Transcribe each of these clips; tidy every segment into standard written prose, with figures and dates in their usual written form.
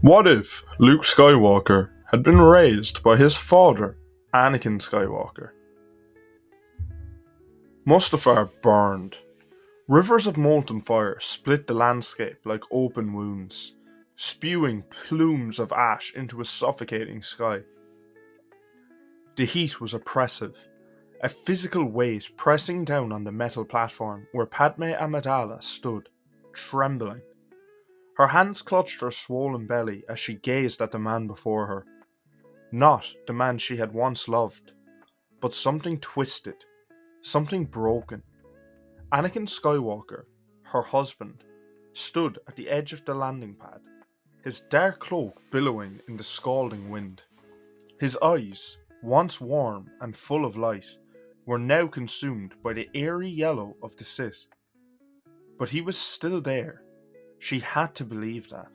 What if Luke Skywalker had been raised by his father, Anakin Skywalker? Mustafar burned. Rivers of molten fire split the landscape like open wounds, spewing plumes of ash into a suffocating sky. The heat was oppressive, a physical weight pressing down on the metal platform where Padme Amidala stood, trembling. Her hands clutched her swollen belly as she gazed at the man before her. Not the man she had once loved, but something twisted, something broken. Anakin Skywalker, her husband, stood at the edge of the landing pad, his dark cloak billowing in the scalding wind. His eyes, once warm and full of light, were now consumed by the eerie yellow of the Sith. But he was still there. She had to believe that.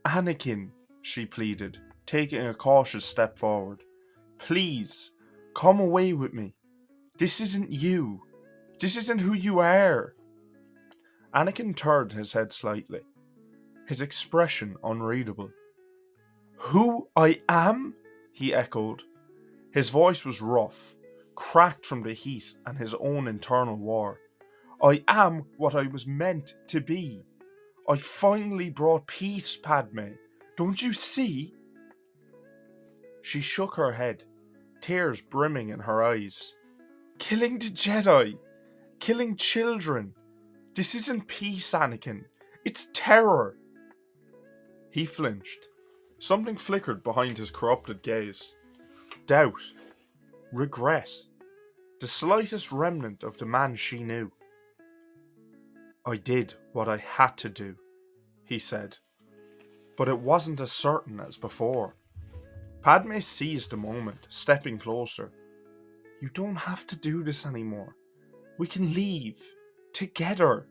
"Anakin," she pleaded, taking a cautious step forward. "Please, come away with me. This isn't you. This isn't who you are." Anakin turned his head slightly, his expression unreadable. "Who I am?" he echoed. His voice was rough, cracked from the heat and his own internal war. "I am what I was meant to be. I finally brought peace, Padme. Don't you see?" She shook her head, tears brimming in her eyes. "Killing the Jedi, killing children. This isn't peace, Anakin. It's terror." He flinched. Something flickered behind his corrupted gaze. Doubt. Regret. The slightest remnant of the man she knew. "I did what I had to do," he said. But it wasn't as certain as before. Padme seized the moment, stepping closer. "You don't have to do this anymore. We can leave. Together.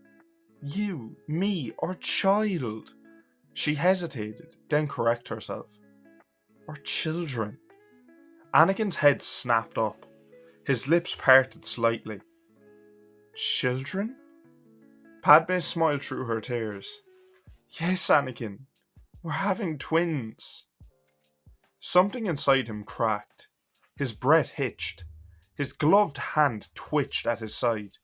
You, me, our child." She hesitated, then corrected herself. "Our children." Anakin's head snapped up. His lips parted slightly. "Children?" Padme smiled through her tears. "Yes, Anakin. We're having twins." Something inside him cracked. His breath hitched. His gloved hand twitched at his side.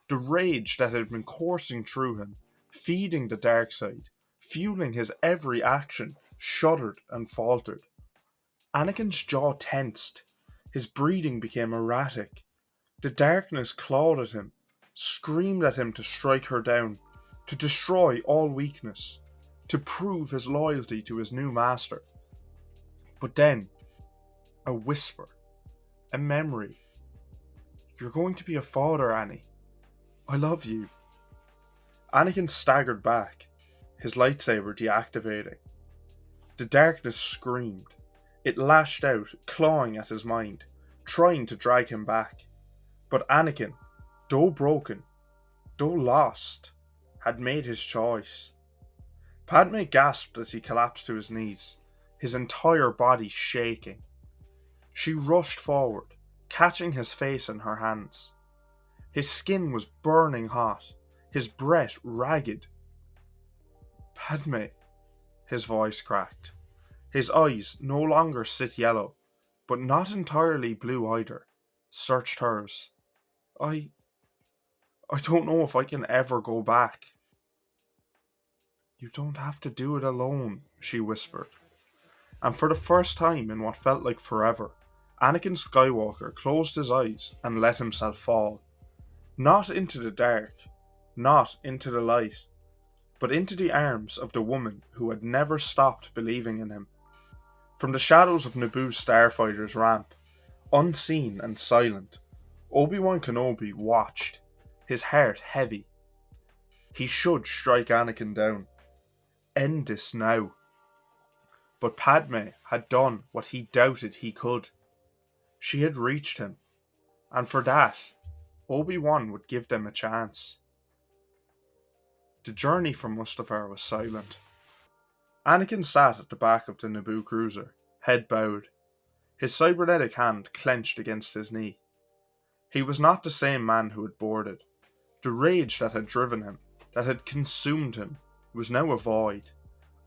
The rage that had been coursing through him, feeding the dark side, fueling his every action, shuddered and faltered. Anakin's jaw tensed. His breathing became erratic. The darkness clawed at him, screamed at him to strike her down, to destroy all weakness, to prove his loyalty to his new master. But then, a whisper, a memory. "You're going to be a father, Annie. I love you." Anakin staggered back, his lightsaber deactivating. The darkness screamed. It lashed out, clawing at his mind, trying to drag him back. But Anakin, though broken, though lost, had made his choice. Padme gasped as he collapsed to his knees, his entire body shaking. She rushed forward, catching his face in her hands. His skin was burning hot, his breath ragged. "Padme," his voice cracked. His eyes, no longer Sith yellow, but not entirely blue either, searched hers. I don't know if I can ever go back." "You don't have to do it alone," she whispered. And for the first time in what felt like forever, Anakin Skywalker closed his eyes and let himself fall. Not into the dark, not into the light, but into the arms of the woman who had never stopped believing in him. From the shadows of Naboo's starfighter's ramp, unseen and silent, Obi-Wan Kenobi watched, his heart heavy. He should strike Anakin down. End this now. But Padme had done what he doubted he could. She had reached him, and for that, Obi-Wan would give them a chance. The journey from Mustafar was silent. Anakin sat at the back of the Naboo cruiser, head bowed, his cybernetic hand clenched against his knee. He was not the same man who had boarded. The rage that had driven him, that had consumed him, was now a void,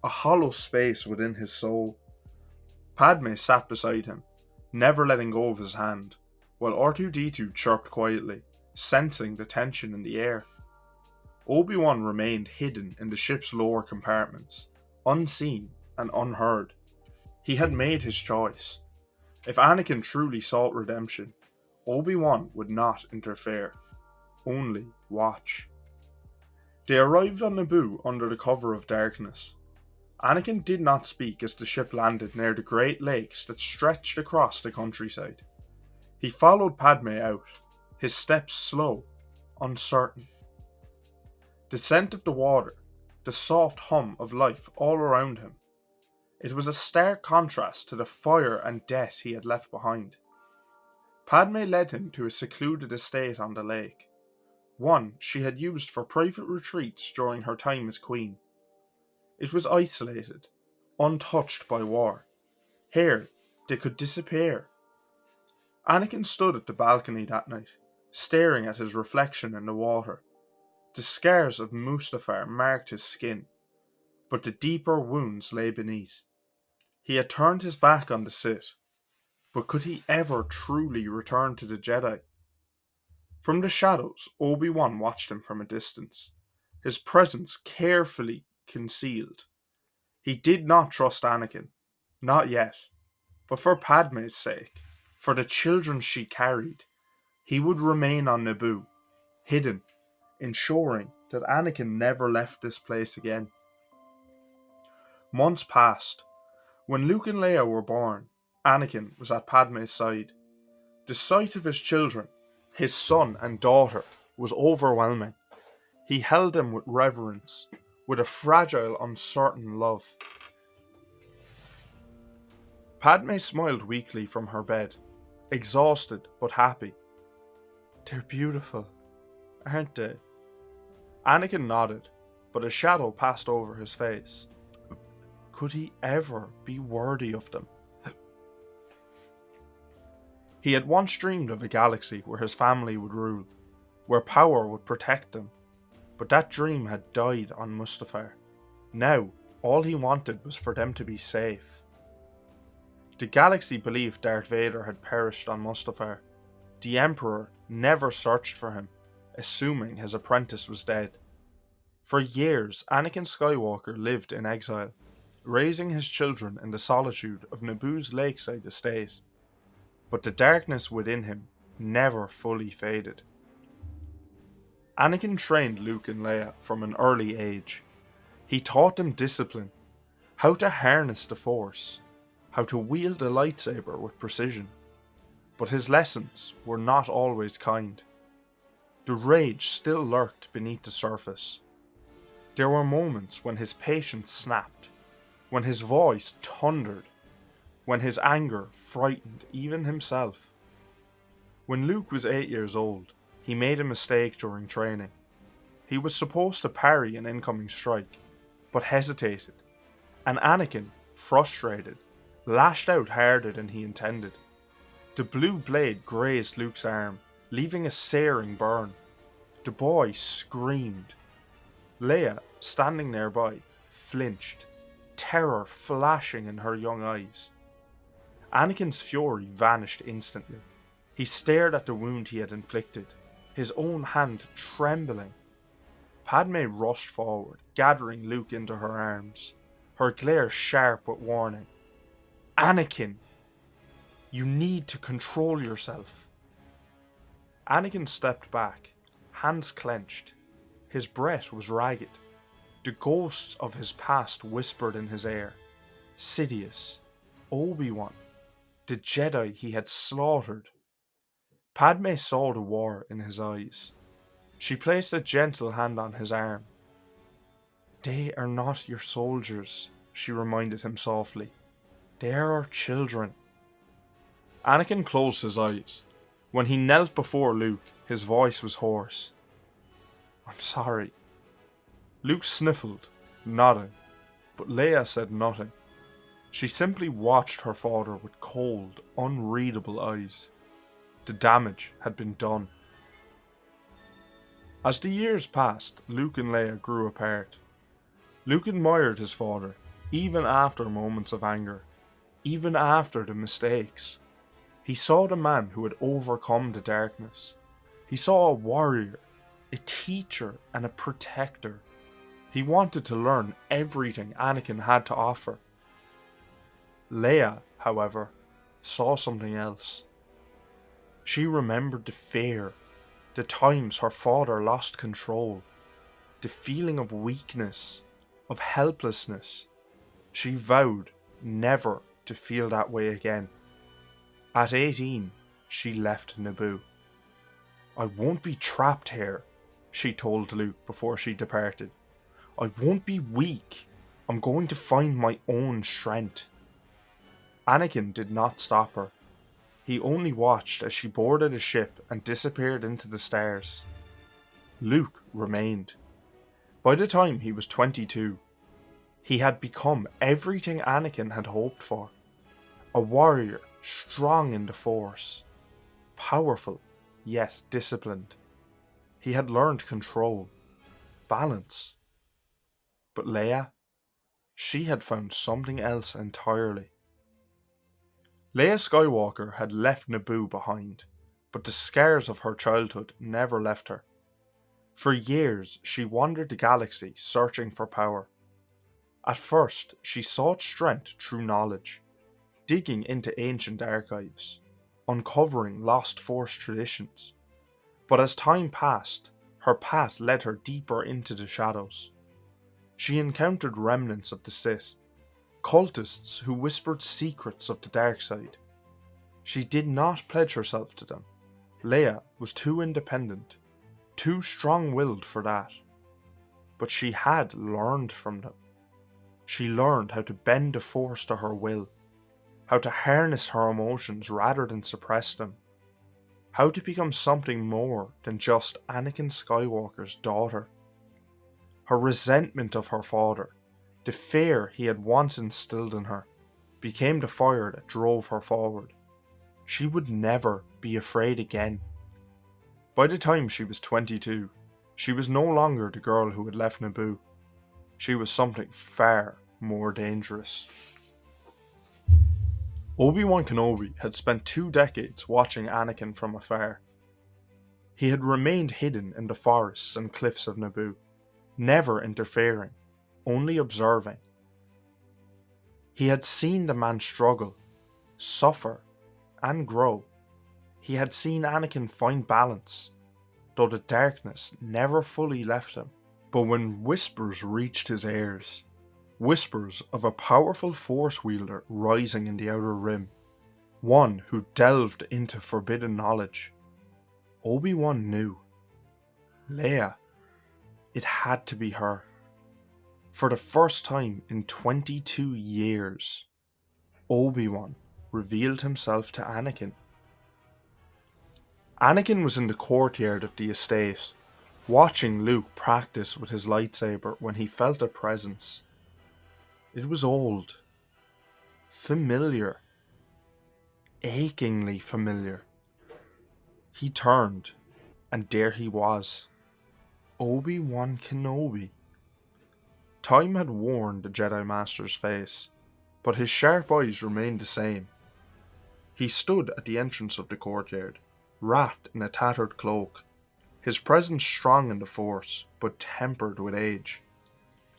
a hollow space within his soul. Padme sat beside him, never letting go of his hand, while R2-D2 chirped quietly, sensing the tension in the air. Obi-Wan remained hidden in the ship's lower compartments, unseen and unheard. He had made his choice. If Anakin truly sought redemption, Obi-Wan would not interfere, only watch. They arrived on Naboo under the cover of darkness. Anakin did not speak as the ship landed near the Great Lakes that stretched across the countryside. He followed Padme out, his steps slow, uncertain. The scent of the water, the soft hum of life all around him. It was a stark contrast to the fire and death he had left behind. Padme led him to a secluded estate on the lake, one she had used for private retreats during her time as queen. It was isolated, untouched by war. Here, they could disappear. Anakin stood at the balcony that night, staring at his reflection in the water. The scars of Mustafar marked his skin, but the deeper wounds lay beneath. He had turned his back on the Sith, but could he ever truly return to the Jedi? From the shadows, Obi-Wan watched him from a distance, his presence carefully concealed. He did not trust Anakin, not yet, but for Padme's sake, for the children she carried, he would remain on Naboo, hidden, ensuring that Anakin never left this place again. Months passed. When Luke and Leia were born, Anakin was at Padme's side. The sight of his children, his son and daughter, was overwhelming. He held them with reverence, with a fragile, uncertain love. Padme smiled weakly from her bed, exhausted but happy. "They're beautiful, aren't they?" Anakin nodded, but a shadow passed over his face. Could he ever be worthy of them? He had once dreamed of a galaxy where his family would rule, where power would protect them, but that dream had died on Mustafar. Now, all he wanted was for them to be safe. The galaxy believed Darth Vader had perished on Mustafar. The Emperor never searched for him, assuming his apprentice was dead. For years, Anakin Skywalker lived in exile, raising his children in the solitude of Naboo's lakeside estate. But the darkness within him never fully faded. Anakin trained Luke and Leia from an early age. He taught them discipline, how to harness the Force, how to wield a lightsaber with precision. But his lessons were not always kind. The rage still lurked beneath the surface. There were moments when his patience snapped, when his voice thundered, when his anger frightened even himself. When Luke was 8 years old, he made a mistake during training. He was supposed to parry an incoming strike, but hesitated, and Anakin, frustrated, lashed out harder than he intended. The blue blade grazed Luke's arm, leaving a searing burn. The boy screamed. Leia, standing nearby, flinched, terror flashing in her young eyes. Anakin's fury vanished instantly. He stared at the wound he had inflicted, his own hand trembling. Padme rushed forward, gathering Luke into her arms, her glare sharp with warning. "Anakin! You need to control yourself." Anakin stepped back, hands clenched. His breath was ragged. The ghosts of his past whispered in his ear. Sidious, Obi-Wan, the Jedi he had slaughtered. Padme saw the war in his eyes. She placed a gentle hand on his arm. "They are not your soldiers," she reminded him softly. "They are our children." Anakin closed his eyes. When he knelt before Luke, his voice was hoarse. "I'm sorry." Luke sniffled, nodding, but Leia said nothing. She simply watched her father with cold, unreadable eyes. The damage had been done. As the years passed, Luke and Leia grew apart. Luke admired his father, Even after moments of anger, even after the mistakes, he saw the man who had overcome the darkness. He saw a warrior, a teacher, and a protector. He wanted to learn everything Anakin had to offer. Leia, however, saw something else. She remembered the fear, the times her father lost control, the feeling of weakness, of helplessness. She vowed never to feel that way again. At 18, she left Naboo. "I won't be trapped here," she told Luke before she departed. "I won't be weak. I'm going to find my own strength." Anakin did not stop her. He only watched as she boarded a ship and disappeared into the stars. Luke remained. By the time he was 22, he had become everything Anakin had hoped for. A warrior, strong in the Force. Powerful, yet disciplined. He had learned control, balance. But Leia, she had found something else entirely. Leia Skywalker had left Naboo behind, but the scars of her childhood never left her. For years, she wandered the galaxy searching for power. At first, she sought strength through knowledge, digging into ancient archives, uncovering lost Force traditions. But as time passed, her path led her deeper into the shadows. She encountered remnants of the Sith, cultists who whispered secrets of the dark side. She did not pledge herself to them. Leia was too independent, too strong-willed for that. But she had learned from them. She learned how to bend the Force to her will, how to harness her emotions rather than suppress them, how to become something more than just Anakin Skywalker's daughter. Her resentment of her father, the fear he had once instilled in her, became the fire that drove her forward. She would never be afraid again. By the time she was 22, she was no longer the girl who had left Naboo. She was something far more dangerous. Obi-Wan Kenobi had spent 2 decades watching Anakin from afar. He had remained hidden in the forests and cliffs of Naboo, never interfering, only observing. He had seen the man struggle, suffer, and grow. He had seen Anakin find balance, though the darkness never fully left him. But when whispers reached his ears, whispers of a powerful Force wielder rising in the Outer Rim, one who delved into forbidden knowledge, Obi-Wan knew. Leia. It had to be her. For the first time in 22 years, Obi-Wan revealed himself to Anakin. Anakin was in the courtyard of the estate, watching Luke practice with his lightsaber when he felt a presence. It was old, familiar, achingly familiar. He turned, and there he was, Obi-Wan Kenobi. Time had worn the Jedi Master's face, but his sharp eyes remained the same. He stood at the entrance of the courtyard, wrapped in a tattered cloak, his presence strong in the Force, but tempered with age.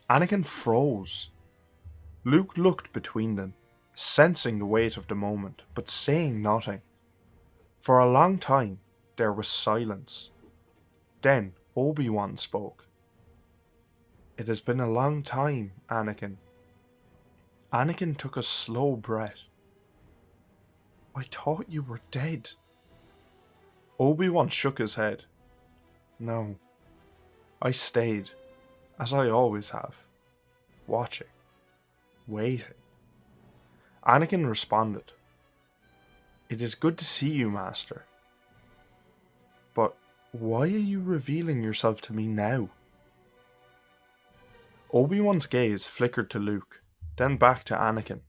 Anakin froze. Luke looked between them, sensing the weight of the moment, but saying nothing. For a long time, there was silence. Then Obi-Wan spoke. "It has been a long time, Anakin." Anakin took a slow breath. "I thought you were dead." Obi-Wan shook his head. "No, I stayed, as I always have, watching, waiting." Anakin responded, "It is good to see you, Master. But why are you revealing yourself to me now?" Obi-Wan's gaze flickered to Luke, then back to Anakin.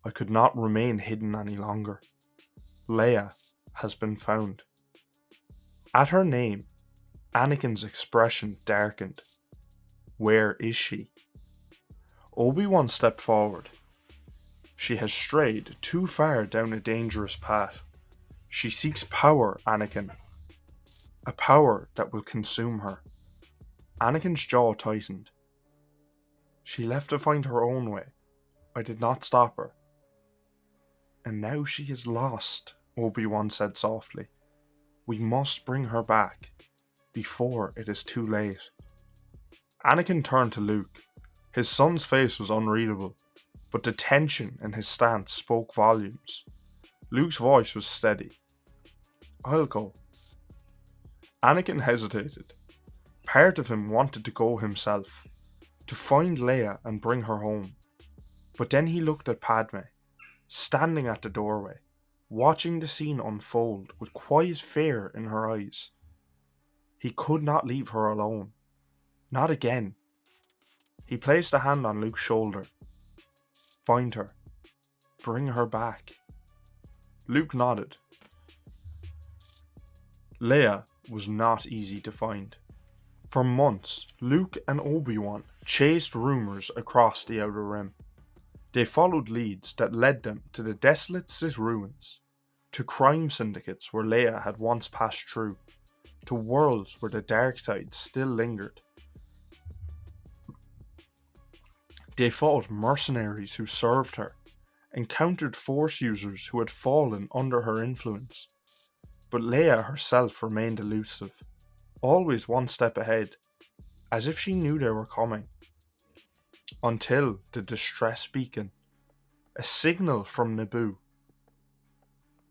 "I could not remain hidden any longer. Leia has been found." At her name, Anakin's expression darkened. "Where is she?" Obi-Wan stepped forward. She has strayed too far down a dangerous path. She seeks power, Anakin. A power that will consume her. Anakin's jaw tightened. She left to find her own way. I did not stop her. And now she is lost, Obi-Wan said softly. We must bring her back, before it is too late. Anakin turned to Luke. His son's face was unreadable, but the tension in his stance spoke volumes. Luke's voice was steady. I'll go. Anakin hesitated. Part of him wanted to go himself, to find Leia and bring her home. But then he looked at Padme, standing at the doorway, watching the scene unfold with quiet fear in her eyes. He could not leave her alone. Not again. He placed a hand on Luke's shoulder. Find her. Bring her back. Luke nodded. Leia was not easy to find. For months, Luke and Obi-Wan chased rumors across the Outer Rim. They followed leads that led them to the desolate Sith ruins, to crime syndicates where Leia had once passed through, to worlds where the dark side still lingered. They fought mercenaries who served her, encountered Force users who had fallen under her influence. But Leia herself remained elusive, always one step ahead, as if she knew they were coming. Until the distress beacon, a signal from Naboo.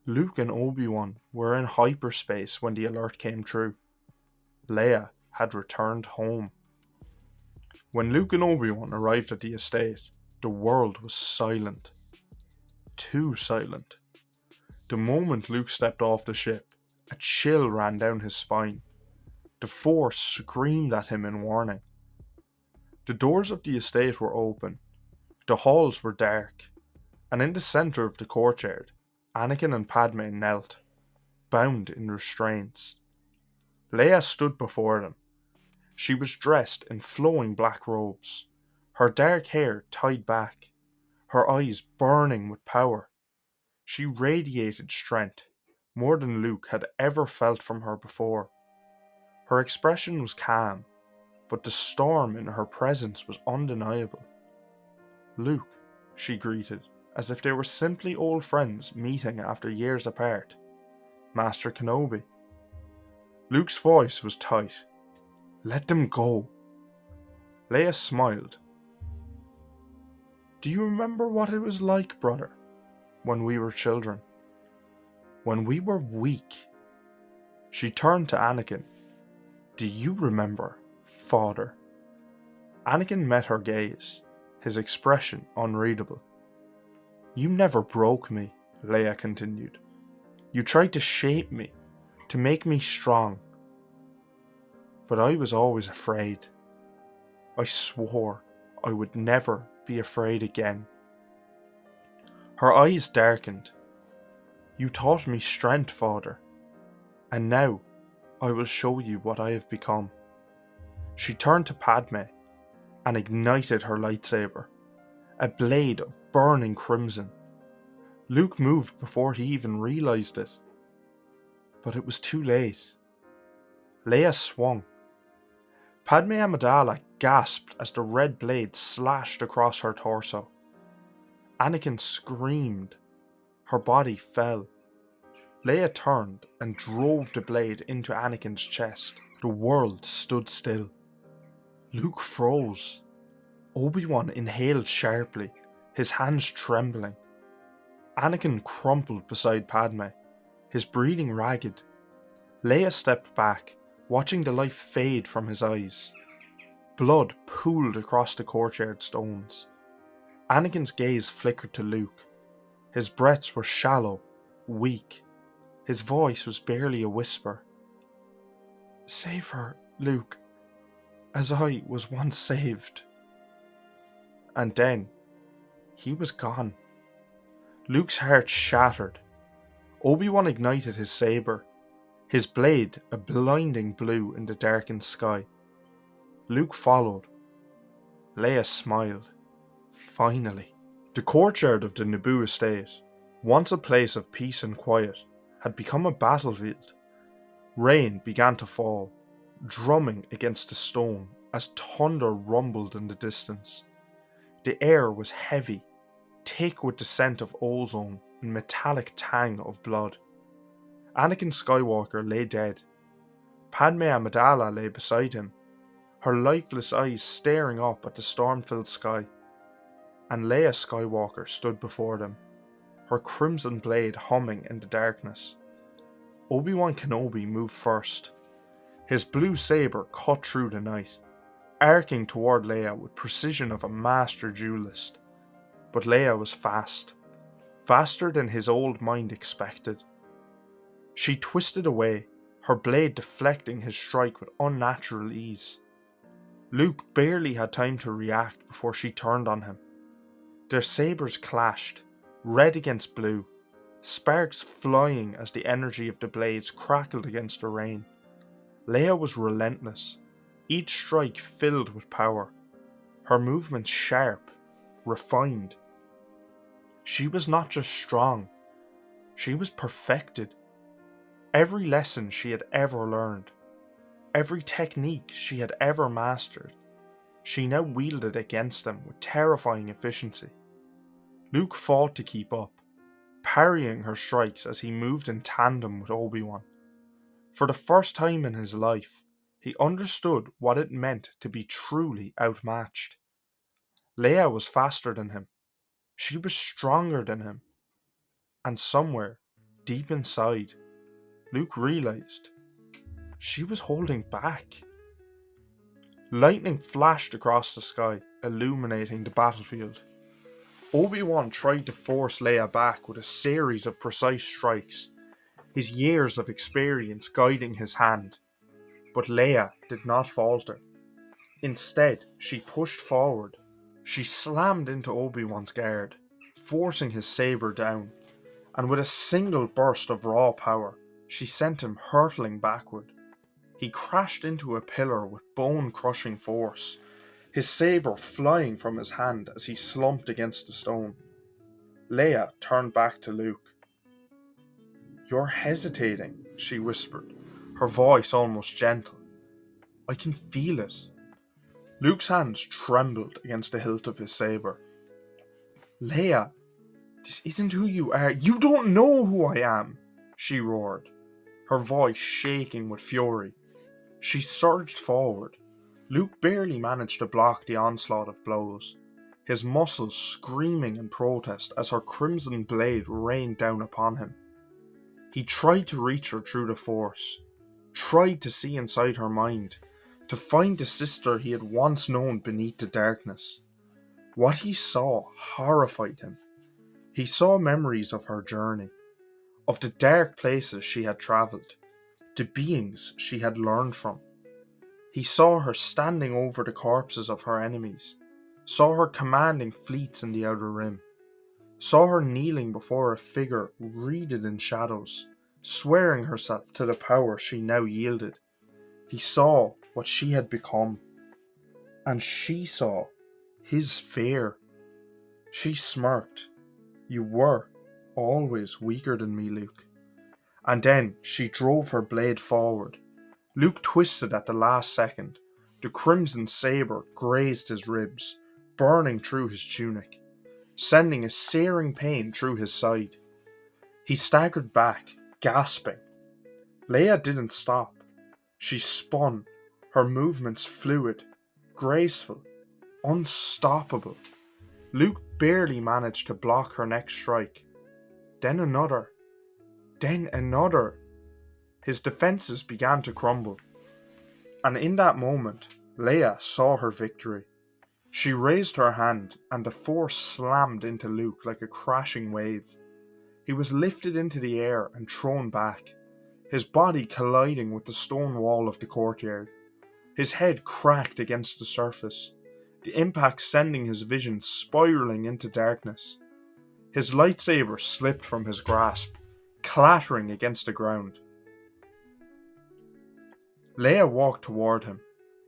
Luke and Obi-Wan were in hyperspace when the alert came through. Leia had returned home. When Luke and Obi-Wan arrived at the estate, the world was silent. Too silent. The moment Luke stepped off the ship, a chill ran down his spine. The Force screamed at him in warning. The doors of the estate were open. The halls were dark. And in the centre of the courtyard, Anakin and Padme knelt, bound in restraints. Leia stood before them. She was dressed in flowing black robes, her dark hair tied back, her eyes burning with power. She radiated strength, more than Luke had ever felt from her before. Her expression was calm, but the storm in her presence was undeniable. Luke, she greeted, as if they were simply old friends meeting after years apart. Master Kenobi. Luke's voice was tight. Let them go. Leia smiled. Do you remember what it was like, brother, when we were children? When we were weak? She turned to Anakin. Do you remember, father? Anakin met her gaze, his expression unreadable. You never broke me, Leia continued. You tried to shape me, to make me strong. But I was always afraid. I swore I would never be afraid again. Her eyes darkened. You taught me strength, father. And now I will show you what I have become. She turned to Padme and ignited her lightsaber, a blade of burning crimson. Luke moved before he even realized it. But it was too late. Leia swung. Padme Amidala gasped as the red blade slashed across her torso. Anakin screamed. Her body fell. Leia turned and drove the blade into Anakin's chest. The world stood still. Luke froze. Obi-Wan inhaled sharply, his hands trembling. Anakin crumpled beside Padme, his breathing ragged. Leia stepped back, watching the life fade from his eyes. Blood pooled across the courtyard stones. Anakin's gaze flickered to Luke. His breaths were shallow, weak. His voice was barely a whisper. Save her, Luke, as I was once saved. And then, he was gone. Luke's heart shattered. Obi-Wan ignited his saber, his blade a blinding blue in the darkened sky. Luke followed. Leia smiled. Finally. The courtyard of the Naboo estate, once a place of peace and quiet, had become a battlefield. Rain began to fall, drumming against the stone as thunder rumbled in the distance. The air was heavy, thick with the scent of ozone and metallic tang of blood. Anakin Skywalker lay dead. Padme Amidala lay beside him, her lifeless eyes staring up at the storm-filled sky. And Leia Skywalker stood before them, her crimson blade humming in the darkness. Obi-Wan Kenobi moved first. His blue saber cut through the night, arcing toward Leia with precision of a master duelist. But Leia was fast, faster than his old mind expected. She twisted away, her blade deflecting his strike with unnatural ease. Luke barely had time to react before she turned on him. Their sabers clashed, red against blue, sparks flying as the energy of the blades crackled against the rain. Leia was relentless, each strike filled with power, her movements sharp, refined. She was not just strong, she was perfected. Every lesson she had ever learned, every technique she had ever mastered, she now wielded against them with terrifying efficiency. Luke fought to keep up, parrying her strikes as he moved in tandem with Obi-Wan. For the first time in his life, he understood what it meant to be truly outmatched. Leia was faster than him. She was stronger than him. And somewhere, deep inside, Luke realized she was holding back. Lightning flashed across the sky, illuminating the battlefield. Obi-Wan tried to force Leia back with a series of precise strikes, his years of experience guiding his hand. But Leia did not falter. Instead, she pushed forward. She slammed into Obi-Wan's guard, forcing his saber down, and with a single burst of raw power, she sent him hurtling backward. He crashed into a pillar with bone-crushing force, his saber flying from his hand as he slumped against the stone. Leia turned back to Luke. "You're hesitating," she whispered, her voice almost gentle. "I can feel it." Luke's hands trembled against the hilt of his saber. "Leia, this isn't who you are. You don't know who I am," she roared, her voice shaking with fury. She surged forward. Luke barely managed to block the onslaught of blows, his muscles screaming in protest as her crimson blade rained down upon him. He tried to reach her through the Force, tried to see inside her mind, to find the sister he had once known beneath the darkness. What he saw horrified him. He saw memories of her journey, of the dark places she had travelled, the beings she had learned from. He saw her standing over the corpses of her enemies, saw her commanding fleets in the Outer Rim, saw her kneeling before a figure wreathed in shadows, swearing herself to the power she now yielded. He saw what she had become, and she saw his fear. She smirked. "You were always weaker than me, Luke." And then she drove her blade forward. Luke twisted at the last second. The crimson saber grazed his ribs, burning through his tunic, sending a searing pain through his side. He staggered back, gasping. Leia didn't stop. She spun, her movements fluid, graceful, unstoppable. Luke barely managed to block her next strike. Then another. Then another. His defenses began to crumble. And in that moment, Leia saw her victory. She raised her hand, and the Force slammed into Luke like a crashing wave. He was lifted into the air and thrown back, his body colliding with the stone wall of the courtyard. His head cracked against the surface, the impact sending his vision spiraling into darkness. His lightsaber slipped from his grasp, clattering against the ground. Leia walked toward him,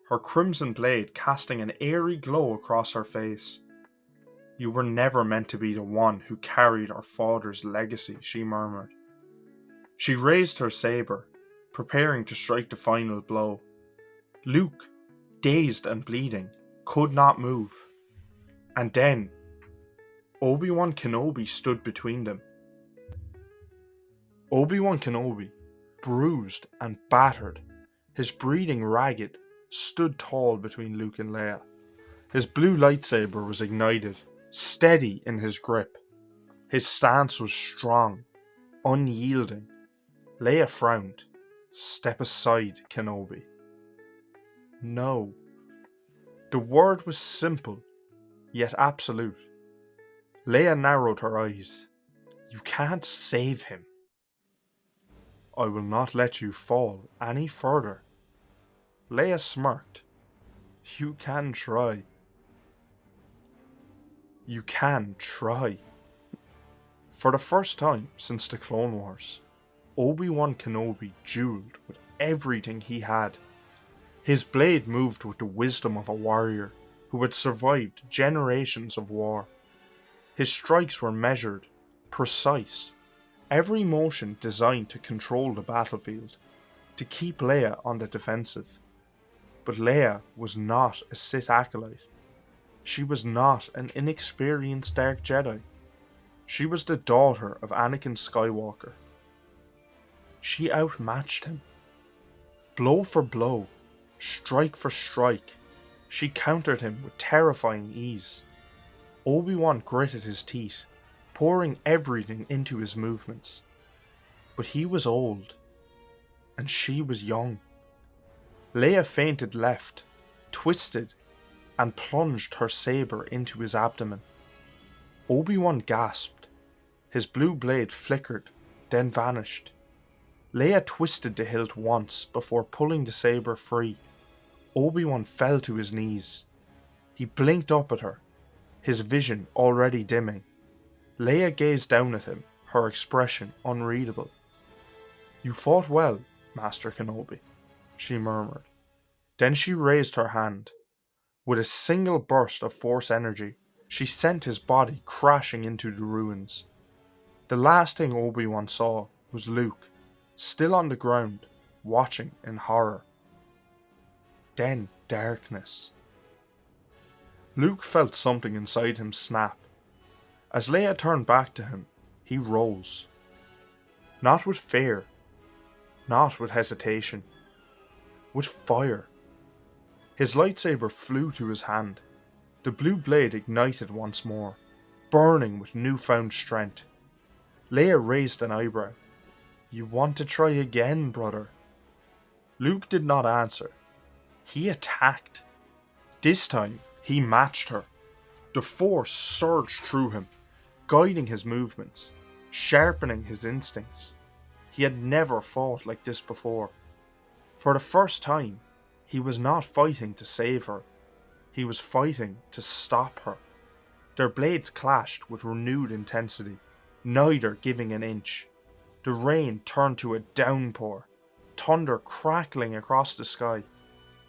her crimson blade casting an eerie glow across her face. You were never meant to be the one who carried our father's legacy, she murmured. She raised her saber, preparing to strike the final blow. Luke, dazed and bleeding, could not move. And then, Obi-Wan Kenobi stood between them. Obi-Wan Kenobi, bruised and battered, his breathing ragged, stood tall between Luke and Leia. His blue lightsaber was ignited, steady in his grip. His stance was strong, unyielding. Leia frowned. Step aside, Kenobi. No. The word was simple, yet absolute. Leia narrowed her eyes. You can't save him. I will not let you fall any further. Leia smirked. You can try. You can try. For the first time since the Clone Wars, Obi-Wan Kenobi dueled with everything he had. His blade moved with the wisdom of a warrior who had survived generations of war. His strikes were measured, precise, every motion designed to control the battlefield, to keep Leia on the defensive. But Leia was not a Sith acolyte. She was not an inexperienced Dark Jedi. She was the daughter of Anakin Skywalker. She outmatched him. Blow for blow, strike for strike, she countered him with terrifying ease. Obi-Wan gritted his teeth, pouring everything into his movements. But he was old, and she was young. Leia feinted left, twisted, and plunged her saber into his abdomen. Obi-Wan gasped. His blue blade flickered, then vanished. Leia twisted the hilt once before pulling the saber free. Obi-Wan fell to his knees. He blinked up at her, his vision already dimming. Leia gazed down at him, her expression unreadable. You fought well, Master Kenobi, she murmured. Then she raised her hand. With a single burst of Force energy, she sent his body crashing into the ruins. The last thing Obi-Wan saw was Luke, still on the ground, watching in horror. Then darkness. Luke felt something inside him snap. As Leia turned back to him, he rose. Not with fear, not with hesitation, with fire. His lightsaber flew to his hand. The blue blade ignited once more, burning with newfound strength. Leia raised an eyebrow. You want to try again, brother? Luke did not answer. He attacked. This time, he matched her. The Force surged through him, guiding his movements, sharpening his instincts. He had never fought like this before. For the first time, he was not fighting to save her. He was fighting to stop her. Their blades clashed with renewed intensity, neither giving an inch. The rain turned to a downpour, thunder crackling across the sky.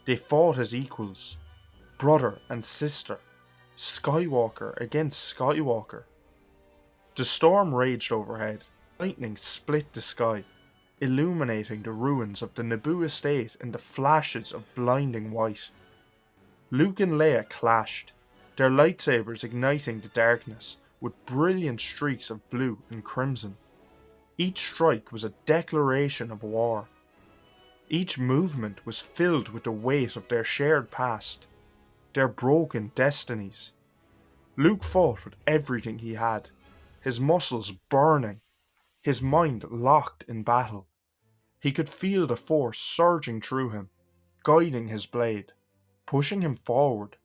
They fought as equals, brother and sister, Skywalker against Skywalker. The storm raged overhead. Lightning split the sky, illuminating the ruins of the Naboo estate in the flashes of blinding white. Luke and Leia clashed, their lightsabers igniting the darkness with brilliant streaks of blue and crimson. Each strike was a declaration of war. Each movement was filled with the weight of their shared past, their broken destinies. Luke fought with everything he had, his muscles burning, his mind locked in battle. He could feel the Force surging through him, guiding his blade, pushing him forward.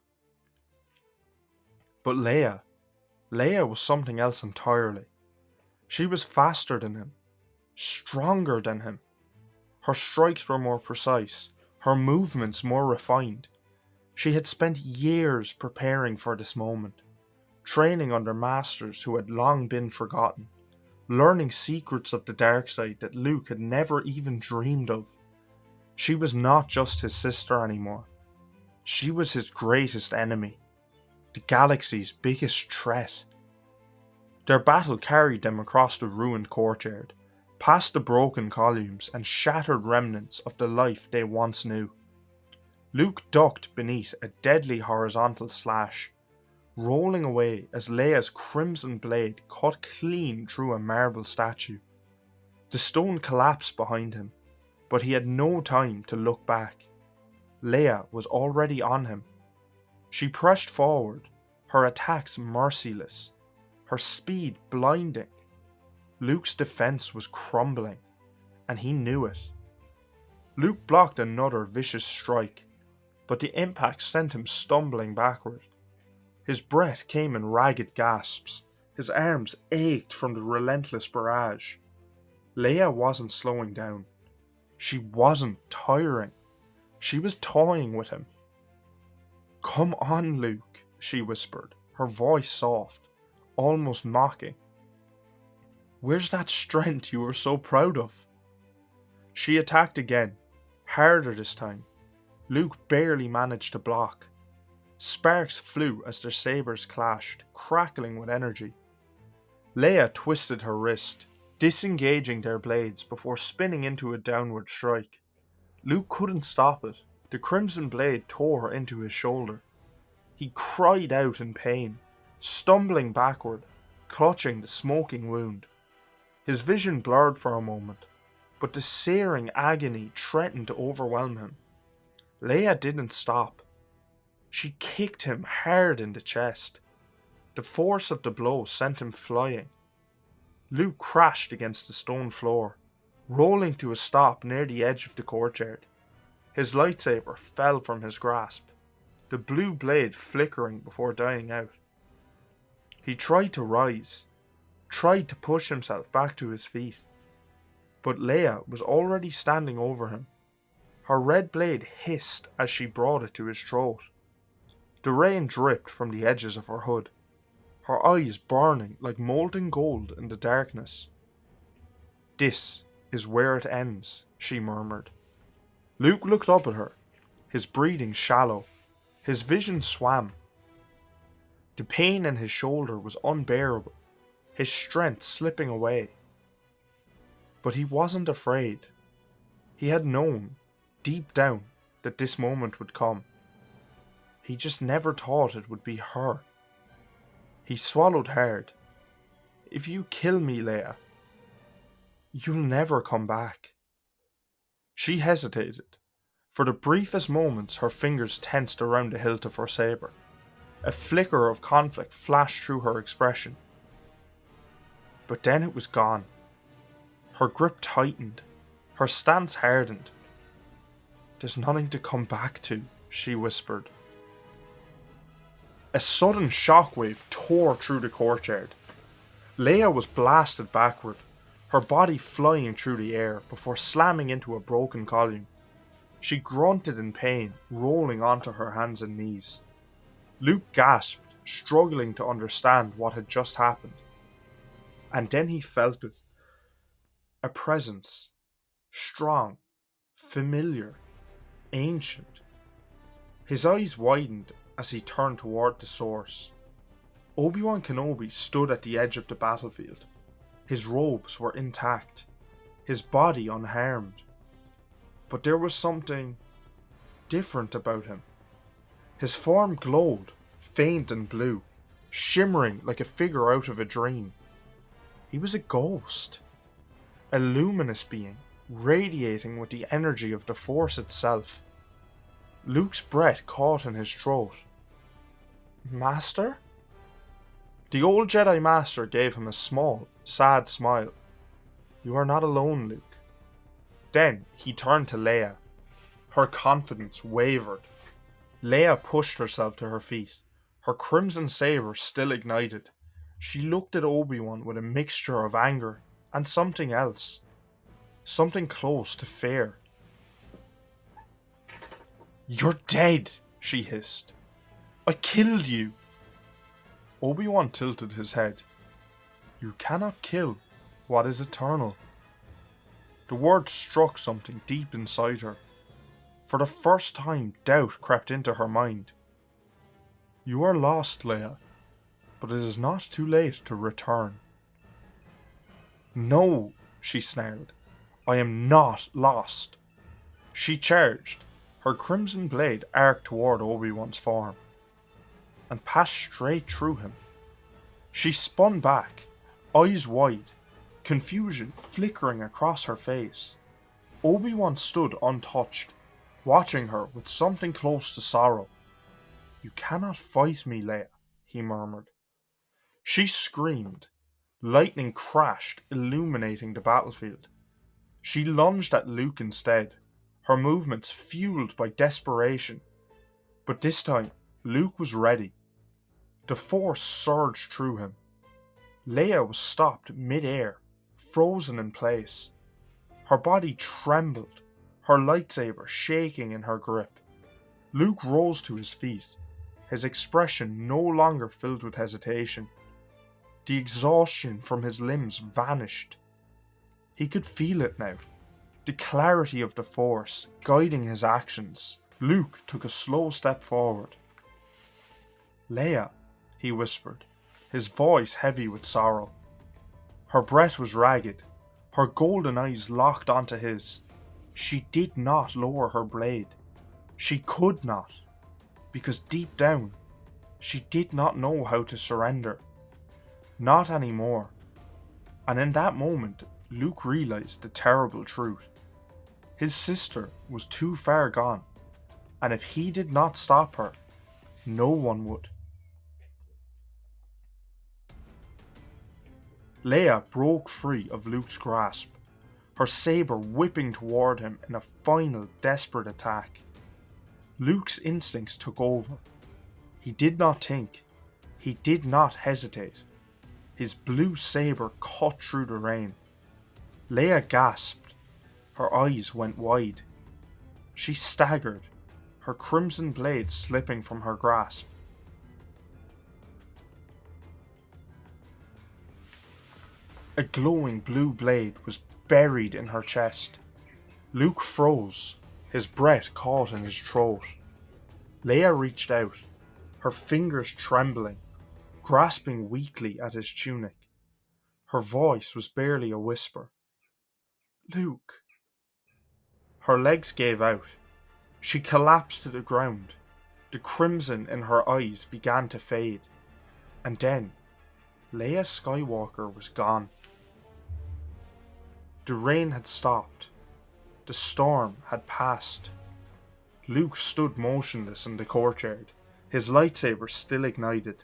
But Leia was something else entirely. She was faster than him, stronger than him. Her strikes were more precise, her movements more refined. She had spent years preparing for this moment, training under masters who had long been forgotten, learning secrets of the dark side that Luke had never even dreamed of. She was not just his sister anymore. She was his greatest enemy. the galaxy's biggest threat. Their battle carried them across the ruined courtyard, past the broken columns and shattered remnants of the life they once knew. Luke ducked beneath a deadly horizontal slash, rolling away as Leia's crimson blade cut clean through a marble statue. The stone collapsed behind him, but he had no time to look back. Leia was already on him. She pressed forward, her attacks merciless, her speed blinding. Luke's defense was crumbling, and he knew it. Luke blocked another vicious strike, but the impact sent him stumbling backward. His breath came in ragged gasps, his arms ached from the relentless barrage. Leia wasn't slowing down. She wasn't tiring. She was toying with him. "Come on, Luke," she whispered, her voice soft, almost mocking. "Where's that strength you were so proud of?" She attacked again, harder this time. Luke barely managed to block. Sparks flew as their sabers clashed, crackling with energy. Leia twisted her wrist, disengaging their blades before spinning into a downward strike. Luke couldn't stop it. The crimson blade tore into his shoulder. He cried out in pain, stumbling backward, clutching the smoking wound. His vision blurred for a moment, but the searing agony threatened to overwhelm him. Leia didn't stop. She kicked him hard in the chest. The force of the blow sent him flying. Luke crashed against the stone floor, rolling to a stop near the edge of the courtyard. His lightsaber fell from his grasp, the blue blade flickering before dying out. He tried to rise, tried to push himself back to his feet, but Leia was already standing over him. Her red blade hissed as she brought it to his throat. The rain dripped from the edges of her hood, her eyes burning like molten gold in the darkness. "This is where it ends," she murmured. Luke looked up at her, his breathing shallow, his vision swam. The pain in his shoulder was unbearable, his strength slipping away. But he wasn't afraid. He had known, deep down, that this moment would come. He just never thought it would be her. He swallowed hard. "If you kill me, Leia, you'll never come back." She hesitated. For the briefest moments her fingers tensed around the hilt of her saber. A flicker of conflict flashed through her expression. But then it was gone. Her grip tightened. Her stance hardened. "There's nothing to come back to," she whispered. A sudden shockwave tore through the courtyard. Leia was blasted backward, her body flying through the air before slamming into a broken column. She grunted in pain, rolling onto her hands and knees. Luke gasped, struggling to understand what had just happened. And then he felt it. A presence. Strong. Familiar. Ancient. His eyes widened as he turned toward the source. Obi-Wan Kenobi stood at the edge of the battlefield. His robes were intact, his body unharmed. But there was something different about him. His form glowed, faint and blue, shimmering like a figure out of a dream. He was a ghost, a luminous being, radiating with the energy of the Force itself. Luke's breath caught in his throat. "Master?" The old Jedi Master gave him a small, sad smile. "You are not alone, Luke." Then he turned to Leia. Her confidence wavered. Leia pushed herself to her feet, her crimson saber still ignited. She looked at Obi-Wan with a mixture of anger and something else. Something close to fear. "You're dead," she hissed. "I killed you." Obi-Wan tilted his head. "You cannot kill what is eternal." The word struck something deep inside her. For the first time, doubt crept into her mind. You are lost, Leia, but it is not too late to return. No, she snarled. I am not lost. She charged, her crimson blade arced toward Obi-Wan's form, and passed straight through him. She spun back, eyes wide, confusion flickering across her face. Obi-Wan stood untouched, watching her with something close to sorrow. You cannot fight me, Leia, he murmured. She screamed. Lightning crashed, illuminating the battlefield. She lunged at Luke instead, her movements fueled by desperation. But this time, Luke was ready. The Force surged through him. Leia was stopped mid-air, frozen in place. Her body trembled, her lightsaber shaking in her grip. Luke rose to his feet, his expression no longer filled with hesitation. The exhaustion from his limbs vanished. He could feel it now, the clarity of the Force guiding his actions. Luke took a slow step forward. Leia, he whispered, his voice heavy with sorrow. Her breath was ragged, her golden eyes locked onto his. She did not lower her blade. She could not, because deep down, she did not know how to surrender. Not anymore. And in that moment, Luke realized the terrible truth. His sister was too far gone, and if he did not stop her, no one would. Leia broke free of Luke's grasp, her saber whipping toward him in a final desperate attack. Luke's instincts took over. He did not think. He did not hesitate. His blue saber cut through the rain. Leia gasped. Her eyes went wide. She staggered, her crimson blade slipping from her grasp. A glowing blue blade was buried in her chest. Luke froze, his breath caught in his throat. Leia reached out, her fingers trembling, grasping weakly at his tunic. Her voice was barely a whisper. Luke. Her legs gave out. She collapsed to the ground. The crimson in her eyes began to fade. And then, Leia Skywalker was gone. The rain had stopped. The storm had passed. Luke stood motionless in the courtyard, his lightsaber still ignited,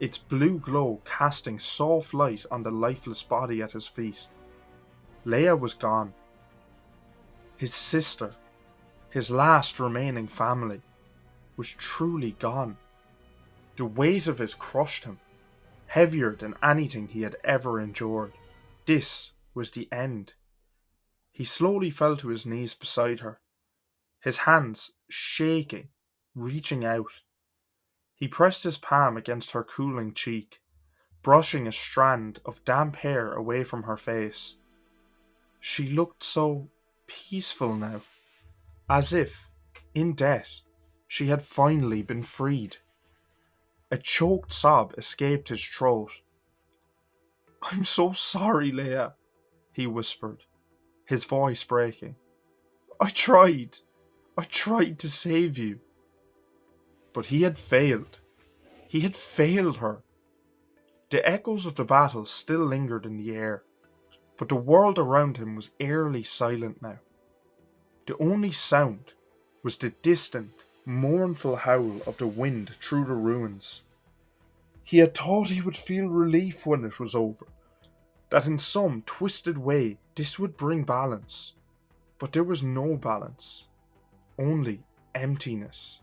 its blue glow casting soft light on the lifeless body at his feet. Leia was gone. His sister, his last remaining family, was truly gone. The weight of it crushed him, heavier than anything he had ever endured. This was the end. He slowly fell to his knees beside her, his hands shaking, reaching out. He pressed his palm against her cooling cheek, brushing a strand of damp hair away from her face. She looked so peaceful now, as if, in death, she had finally been freed. A choked sob escaped his throat. "I'm so sorry, Leia," he whispered, his voice breaking. I tried to save you." But he had failed. He had failed her. The echoes of the battle still lingered in the air, but the world around him was eerily silent now. The only sound was the distant, mournful howl of the wind through the ruins. He had thought he would feel relief when it was over, that in some twisted way this would bring balance, but there was no balance, only emptiness.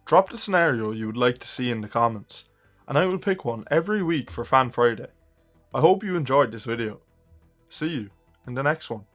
Drop the scenario you would like to see in the comments, and I will pick one every week for Fan Friday. I hope you enjoyed this video. See you in the next one.